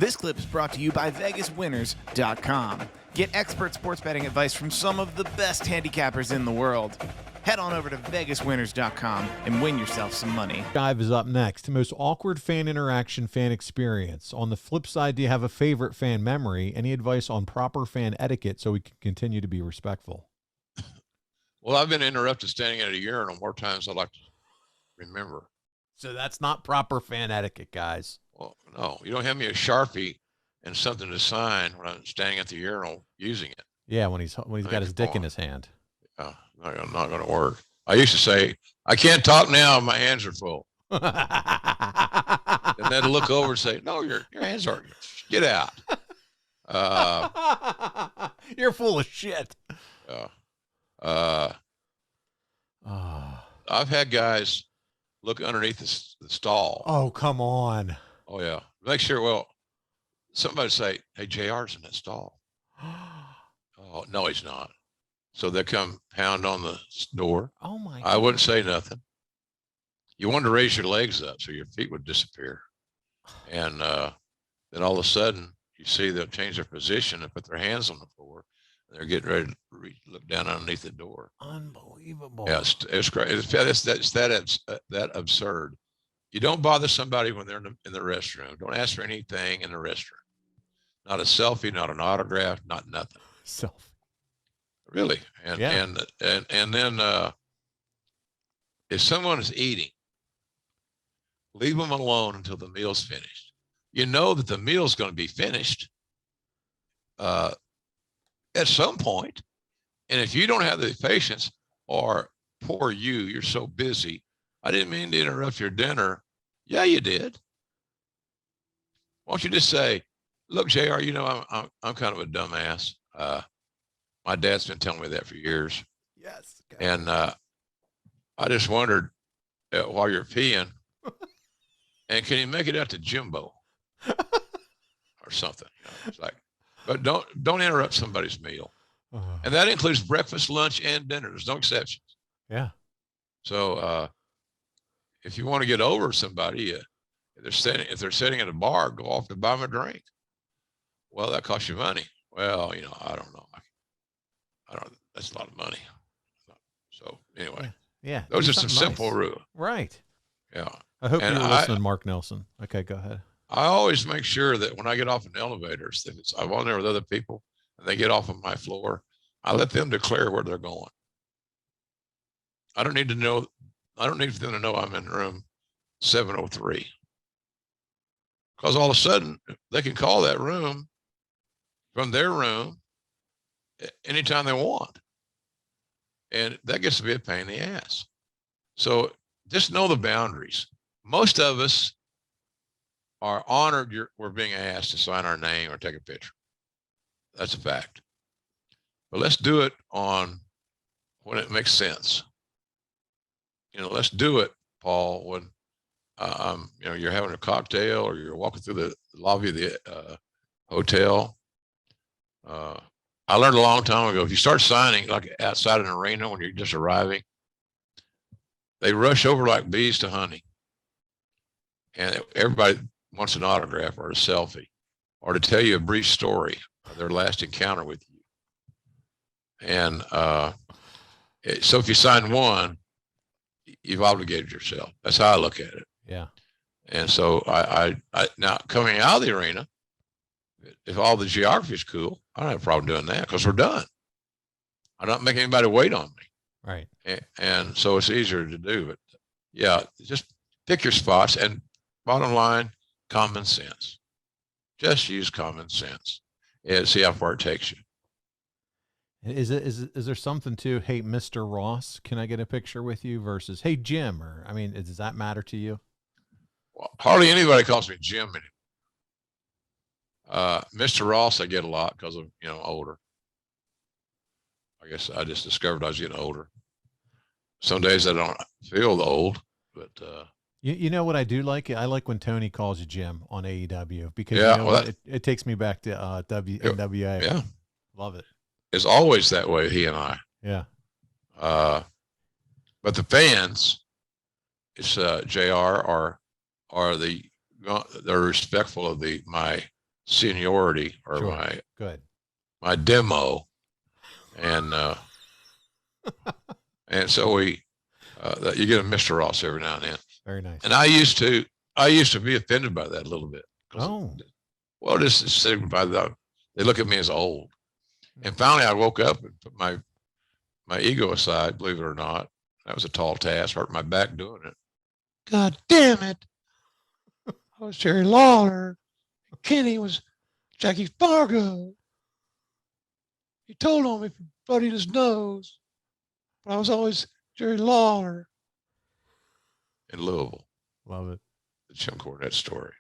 This clip is brought to you by VegasWinners.com. Get expert sports betting advice from some of the best handicappers in the world. Head on over to VegasWinners.com and win yourself some money. Dive is up next. Most awkward fan interaction, fan experience. On the flip side, do you have a favorite fan memory? Any advice on proper fan etiquette so we can continue to be respectful? Well, I've been interrupted standing at a urinal more times than I'd like to remember. So that's not proper fan etiquette, guys. Well, no, you don't have me a Sharpie and something to sign when I'm standing at the urinal using it. Yeah, when he's got his dick in his hand. Not going to work. I used to say, I can't talk now. My hands are full. And then look over and say, no, your hands are, get out. You're full of shit. I've had guys look underneath the stall. Oh, come on. Oh, yeah. Make sure, well, somebody say, hey, JR's in that stall. Oh, no, he's not. So they come pound on the door. Oh, my God. I wouldn't say nothing. You wanted to raise your legs up so your feet would disappear. And then all of a sudden, you see they'll change their position and put their hands on the floor. And they're getting ready to look down underneath the door. Unbelievable. Yeah, it's great. It's that absurd. You don't bother somebody when they're in the restroom. Don't ask for anything in the restroom. Not a selfie, not an autograph, not nothing. Selfie. Really. And then if someone is eating, leave them alone until the meal's finished. You know that the meal's going to be finished at some point. And if you don't have the patience, or poor you're so busy, I didn't mean to interrupt your dinner. Yeah, you did. Why don't you just say, look, JR, you know, I'm kind of a dumbass. My dad's been telling me that for years. Yes. God. And I just wondered while you're peeing, and can you make it out to Jimbo or something? You know, it's like, but don't interrupt somebody's meal. And that includes breakfast, lunch, and dinner. There's no exceptions. Yeah. So if you want to get over somebody, if they're sitting at a bar, go off to buy them a drink. Well, that costs you money. Well, you know, I don't know. That's a lot of money. So anyway, yeah. Those are some simple rules. Right. Yeah. I hope you're listening, Mark Nelson. Okay, go ahead. I always make sure that when I get off in elevators, if I'm on there with other people and they get off of my floor, I let them declare where they're going. I don't need for them to know I'm in room 703. Because all of a sudden they can call that room from their room anytime they want. And that gets to be a pain in the ass. So just know the boundaries. Most of us are honored we're being asked to sign our name or take a picture. That's a fact. But let's do it when it makes sense. You know, let's do it, Paul, when you know, you're having a cocktail or you're walking through the lobby of the hotel. I learned a long time ago, if you start signing like outside an arena when you're just arriving, they rush over like bees to honey. And everybody wants an autograph or a selfie or to tell you a brief story of their last encounter with you. And so if you sign one, you've obligated yourself. That's how I look at it. Yeah. And so I now coming out of the arena, if all the geography is cool, I don't have a problem doing that because we're done. I'm not making anybody wait on me. Right. And so it's easier to do. But yeah, just pick your spots, and bottom line, common sense. Just use common sense and see how far it takes you. Is there something to, hey, Mr. Ross, can I get a picture with you versus, hey, Jim? Or, I mean, does that matter to you? Well, hardly anybody calls me Jim anymore. Mr. Ross, I get a lot because of, you know, older. I guess I just discovered I was getting older. Some days I don't feel old, but you know what I do like? I like when Tony calls you Jim on AEW because yeah, you know, it takes me back to NWA. Yeah, love it. It's always that way, he and I. Yeah. But the fans, it's JR, they're respectful of my seniority or Sure. Good. my demo, and so you get a Mr. Ross every now and then. Very nice. And I used to be offended by that a little bit. Oh. Well, this is signified that they look at me as old. And finally, I woke up and put my ego aside. Believe it or not, that was a tall task. Hurt my back doing it. God damn it! I was Jerry Lawler. Kenny was Jackie Fargo. He told on me for bloodied his nose. But I was always Jerry Lawler. In Louisville. Love it. The Jim Cornette story.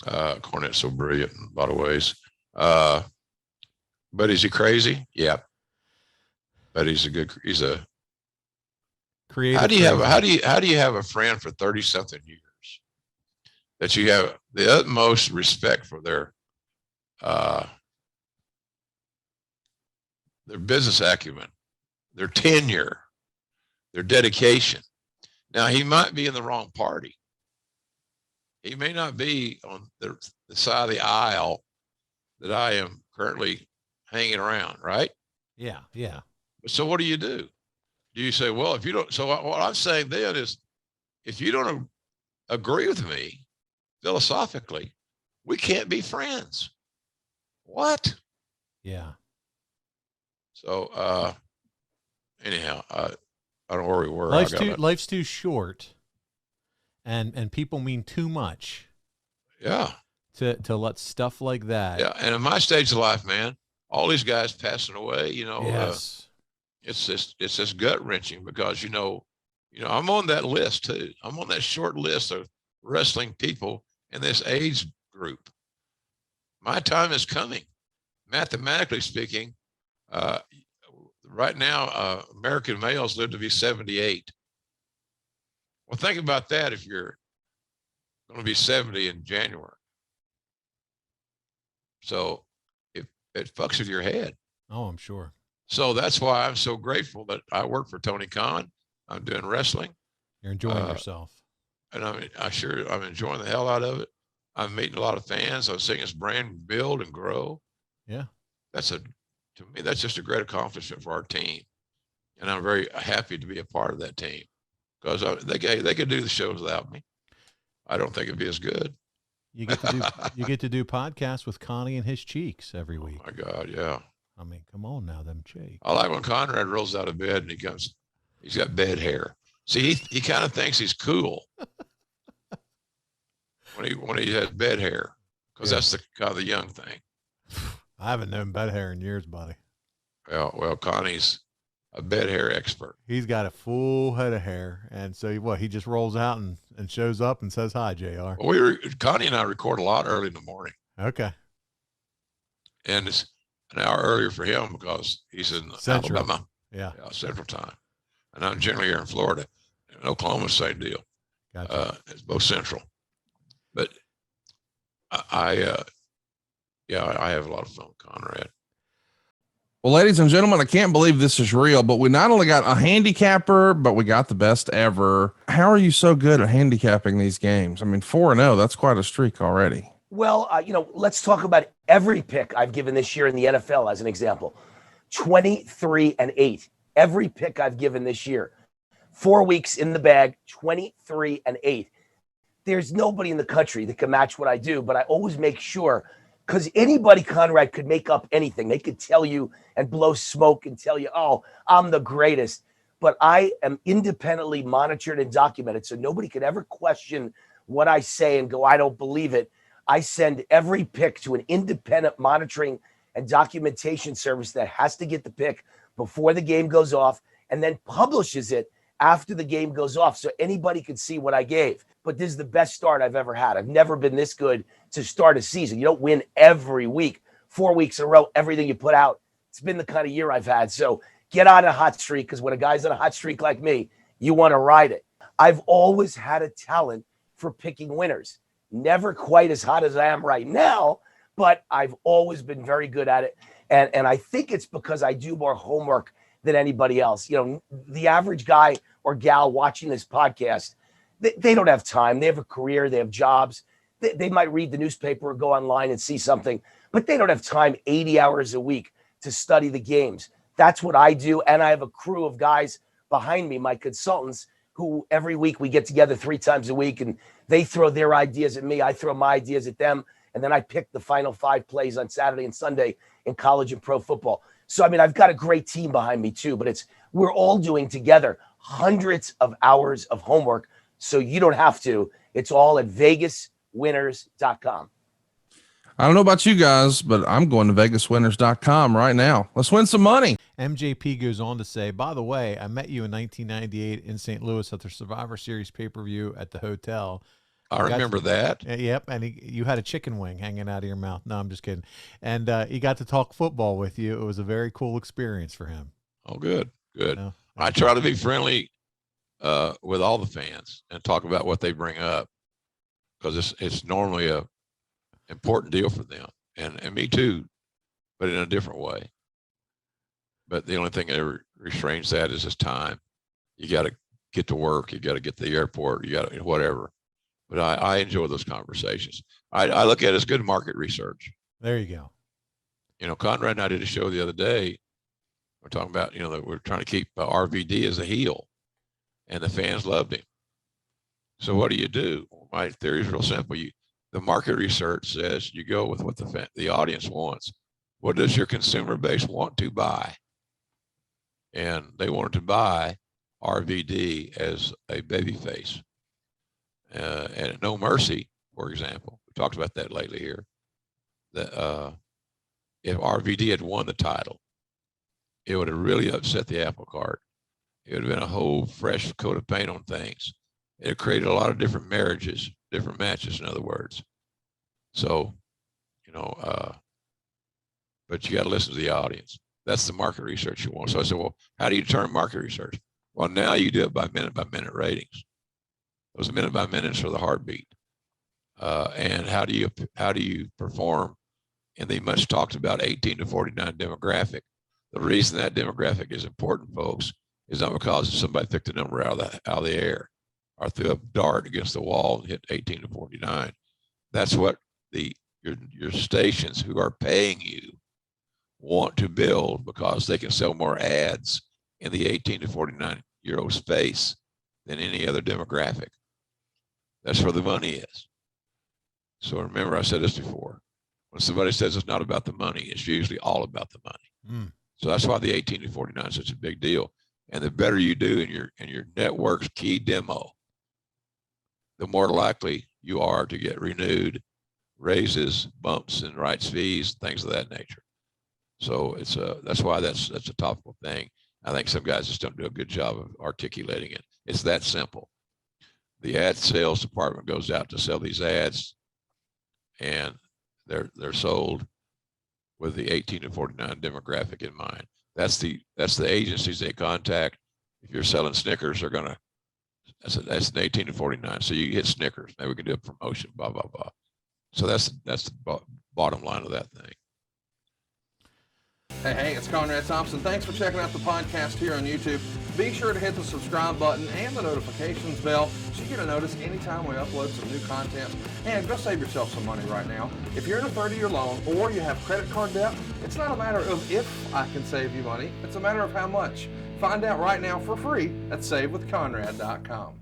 Cornette's so brilliant in a lot of ways. But is he crazy? Yeah. But he's a creative. How do you have a friend for 30-something years that you have the utmost respect for their business acumen, their tenure, their dedication? Now, he might be in the wrong party. He may not be on the side of the aisle that I am currently hanging around, right? Yeah, yeah. So what do? Do you say, well, if you don't, so what I'm saying then is, if you don't agree with me philosophically, we can't be friends. What? Yeah. So, anyhow, I don't know where we were. Life's too short, and people mean too much. Yeah. To let stuff like that. Yeah, and in my stage of life, man, all these guys passing away, Yes. It's just gut wrenching because I'm on that list too. I'm on that short list of wrestling people in this age group. My time is coming. Mathematically speaking, right now, American males live to be 78. Well, think about that if you're going to be 70 in January. So it fucks with your head. Oh, I'm sure. So that's why I'm so grateful that I work for Tony Khan. I'm doing wrestling. You're enjoying yourself. And I'm enjoying the hell out of it. I'm meeting a lot of fans. I'm seeing his brand build and grow. Yeah. To me, that's just a great accomplishment for our team. And I'm very happy to be a part of that team because they could do the shows without me. I don't think it'd be as good. You get to do podcasts with Connie and his cheeks every week. Oh my God, yeah. I mean, come on now, them cheeks. I like when Conrad rolls out of bed and he's got bed hair. See, he kind of thinks he's cool when he has bed hair because that's the kind of the young thing. I haven't known bed hair in years, buddy. Well, Connie's a bed hair expert. He's got a full head of hair, and so he just rolls out and shows up and says hi, JR. Well, Connie and I record a lot early in the morning. Okay. And it's an hour earlier for him because he's in Central. Alabama. Yeah, Central Time. And I'm generally here in Florida. In Oklahoma, same deal. Gotcha. It's both Central. But I have a lot of fun with Conrad. Well, ladies and gentlemen, I can't believe this is real, but we not only got a handicapper, but we got the best ever. How are you so good at handicapping these games? I mean, 4-0, that's quite a streak already. Well, let's talk about every pick I've given this year in the NFL as an example. 23-8. Every pick I've given this year. 4 weeks in the bag, 23-8. There's nobody in the country that can match what I do, but I always make sure, because anybody, Conrad, could make up anything. They could tell you and blow smoke and tell you, oh, I'm the greatest. But I am independently monitored and documented, so nobody could ever question what I say and go, I don't believe it. I send every pick to an independent monitoring and documentation service that has to get the pick before the game goes off and then publishes it after the game goes off so anybody can see what I gave. But this is the best start I've ever had. I've never been this good to start a season. You don't win every week, 4 weeks in a row, everything you put out. It's been the kind of year I've had. So get on a hot streak, because when a guy's on a hot streak like me, you want to ride it. I've always had a talent for picking winners. Never quite as hot as I am right now, but I've always been very good at it. And I think it's because I do more homework than anybody else. The average guy or gal watching this podcast, they don't have time. They have a career. They have jobs. They might read the newspaper or go online and see something, but they don't have time 80 hours a week to study the games. That's what I do. And I have a crew of guys behind me, my consultants, who every week we get together 3 times a week and they throw their ideas at me. I throw my ideas at them. And then I pick the final 5 plays on Saturday and Sunday in college and pro football. So, I mean, I've got a great team behind me too, but we're all doing together hundreds of hours of homework. So you don't have to. It's all at vegaswinners.com. I don't know about you guys, but I'm going to vegaswinners.com right now. Let's win some money. MJP goes on to say, by the way, I met you in 1998 in St. Louis at the Survivor Series pay-per-view at the hotel. I remember that. Yep, and you had a chicken wing hanging out of your mouth. No, I'm just kidding. And he got to talk football with you. It was a very cool experience for him. Oh, good. No. I try to be friendly with all the fans and talk about what they bring up, because it's normally a important deal for them, and me too, but in a different way. But the only thing that restrains that is just time. You got to get to work. You got to get to the airport. You got to whatever. But I enjoy those conversations. I look at it as good market research. There you go. Conrad and I did a show the other day. We're talking about, that we're trying to keep RVD as a heel, and the fans loved him. So what do? My theory is real simple. The market research says you go with what the audience wants. What does your consumer base want to buy? And they wanted to buy RVD as a babyface. And at No Mercy, for example, we talked about that lately here, that if RVD had won the title, it would have really upset the apple cart. It would have been a whole fresh coat of paint on things. It created a lot of different marriages, different matches, in other words. So, but you got to listen to the audience. That's the market research you want. So I said, well, how do you determine market research? Well, now you do it by minute ratings. Those minute by minutes are the heartbeat. And how do you perform in the much talked about 18 to 49 demographic? The reason that demographic is important, folks, is not because somebody picked a number out of the air or threw a dart against the wall and hit 18 to 49. That's what your stations who are paying you want to build, because they can sell more ads in the 18 to 49-year-old space than any other demographic. That's where the money is. So remember, I said this before. When somebody says it's not about the money, it's usually all about the money. So that's why the 18 to 49 is such a big deal. And the better you do in your network's key demo, the more likely you are to get renewed, raises, bumps, and rights fees, things of that nature. So that's why that's a topical thing. I think some guys just don't do a good job of articulating it. It's that simple. The ad sales department goes out to sell these ads, and they're sold with the 18 to 49 demographic in mind. That's the agencies they contact. If you're selling Snickers, that's an 18 to 49. So you hit Snickers. Maybe we can do a promotion, blah, blah, blah. So that's the bottom line of that thing. Hey, it's Conrad Thompson. Thanks for checking out the podcast here on YouTube. Be sure to hit the subscribe button and the notifications bell so you get a notice anytime we upload some new content. And go save yourself some money right now. If you're in a 30-year loan or you have credit card debt, it's not a matter of if I can save you money. It's a matter of how much. Find out right now for free at savewithconrad.com.